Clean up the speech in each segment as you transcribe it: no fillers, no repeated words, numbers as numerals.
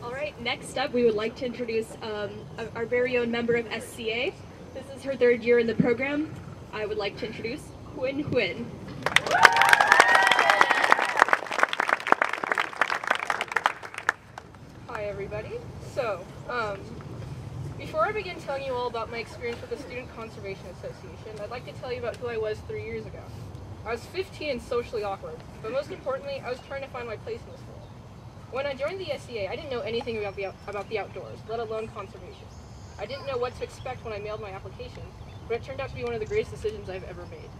All right, next up we would like to introduce our very own member of SCA. This is her third year in the program. I would like to introduce Quynh. Hi everybody. So, before I begin telling you all about my experience with the Student Conservation Association, I'd like to tell you about who I was 3 years ago. I was 15 and socially awkward, but most importantly, I was trying to find my place in this world. When I joined the SCA, I didn't know anything about the outdoors, let alone conservation. I didn't know what to expect when I mailed my application, but it turned out to be one of the greatest decisions I've ever made.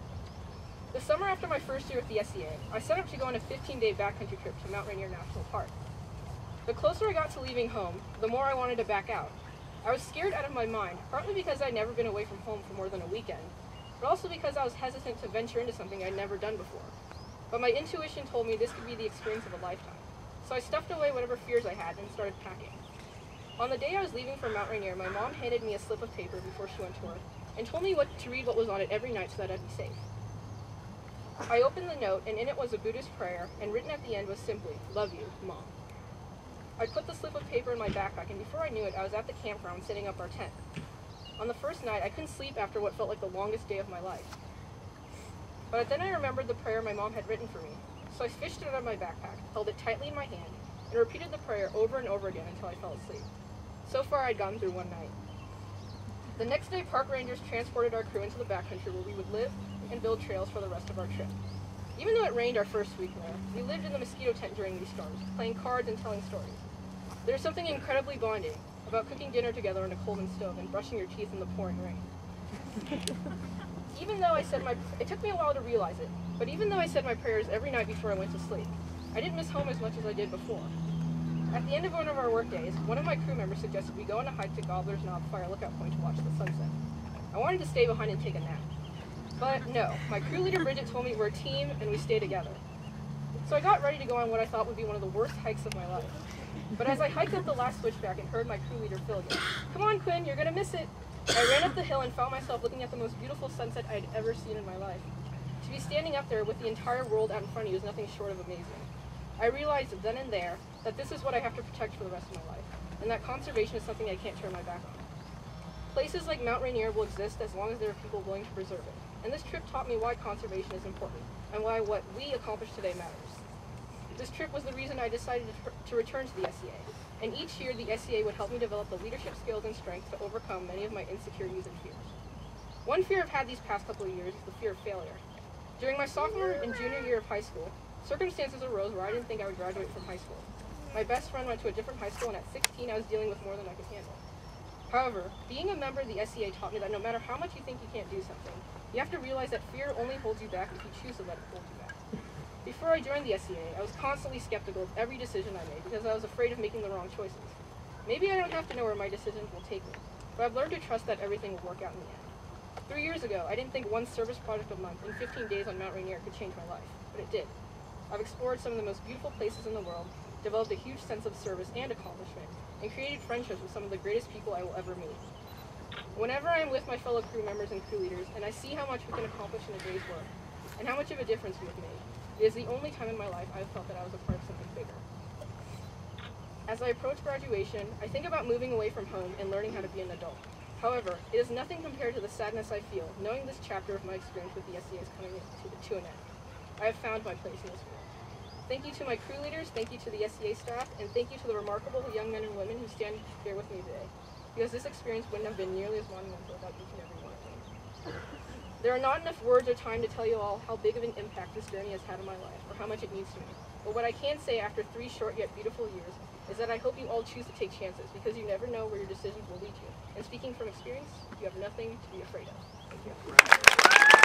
The summer after my first year with the SCA, I set up to go on a 15-day backcountry trip to Mount Rainier National Park. The closer I got to leaving home, the more I wanted to back out. I was scared out of my mind, partly because I'd never been away from home for more than a weekend, but also because I was hesitant to venture into something I'd never done before. But my intuition told me this could be the experience of a lifetime. So I stuffed away whatever fears I had and started packing. On the day I was leaving for Mount Rainier, my mom handed me a slip of paper before she went to work and told me to read what was on it every night so that I'd be safe. I opened the note, and in it was a Buddhist prayer, and written at the end was simply, "Love you, Mom." I put the slip of paper in my backpack, and before I knew it, I was at the campground setting up our tent. On the first night, I couldn't sleep after what felt like the longest day of my life. But then I remembered the prayer my mom had written for me. So I fished it out of my backpack, held it tightly in my hand, and repeated the prayer over and over again until I fell asleep. So far, I'd gotten through one night. The next day, park rangers transported our crew into the backcountry where we would live and build trails for the rest of our trip. Even though it rained our first week there, we lived in the mosquito tent during these storms, playing cards and telling stories. There's something incredibly bonding about cooking dinner together on a Coleman stove and brushing your teeth in the pouring rain. It took me a while to realize it, but even though I said my prayers every night before I went to sleep, I didn't miss home as much as I did before. At the end of one of our work days, one of my crew members suggested we go on a hike to Gobbler's Knob Fire Lookout Point to watch the sunset. I wanted to stay behind and take a nap. But no, my crew leader Bridget told me we're a team and we stay together. So I got ready to go on what I thought would be one of the worst hikes of my life. But as I hiked up the last switchback and heard my crew leader Phil go, "Come on, Quynh, you're gonna miss it," I ran up the hill and found myself looking at the most beautiful sunset I had ever seen in my life. To be standing up there with the entire world out in front of you is nothing short of amazing. I realized then and there that this is what I have to protect for the rest of my life, and that conservation is something I can't turn my back on. Places like Mount Rainier will exist as long as there are people willing to preserve it, and this trip taught me why conservation is important, and why what we accomplish today matters. This trip was the reason I decided to return to the SCA, and each year the SCA would help me develop the leadership skills and strength to overcome many of my insecurities and fears. One fear I've had these past couple of years is the fear of failure. During my sophomore and junior year of high school, circumstances arose where I didn't think I would graduate from high school. My best friend went to a different high school, and at 16 I was dealing with more than I could handle. However, being a member of the SCA taught me that no matter how much you think you can't do something, you have to realize that fear only holds you back if you choose to let it hold you back. Before I joined the SCA, I was constantly skeptical of every decision I made because I was afraid of making the wrong choices. Maybe I don't have to know where my decisions will take me, but I've learned to trust that everything will work out in the end. 3 years ago, I didn't think one service project a month in 15 days on Mount Rainier could change my life, but it did. I've explored some of the most beautiful places in the world, developed a huge sense of service and accomplishment, and created friendships with some of the greatest people I will ever meet. Whenever I am with my fellow crew members and crew leaders, and I see how much we can accomplish in a day's work, and how much of a difference we have made, it is the only time in my life I have felt that I was a part of something bigger. As I approach graduation, I think about moving away from home and learning how to be an adult. However, it is nothing compared to the sadness I feel knowing this chapter of my experience with the SCA is coming to an end. I have found my place in this world. Thank you to my crew leaders, thank you to the SCA staff, and thank you to the remarkable young men and women who stand here with me today, because this experience wouldn't have been nearly as monumental without each and every one of them. There are not enough words or time to tell you all how big of an impact this journey has had on my life, or how much it means to me. But what I can say after 3 short yet beautiful years is that I hope you all choose to take chances, because you never know where your decisions will lead you. And speaking from experience, you have nothing to be afraid of. Thank you.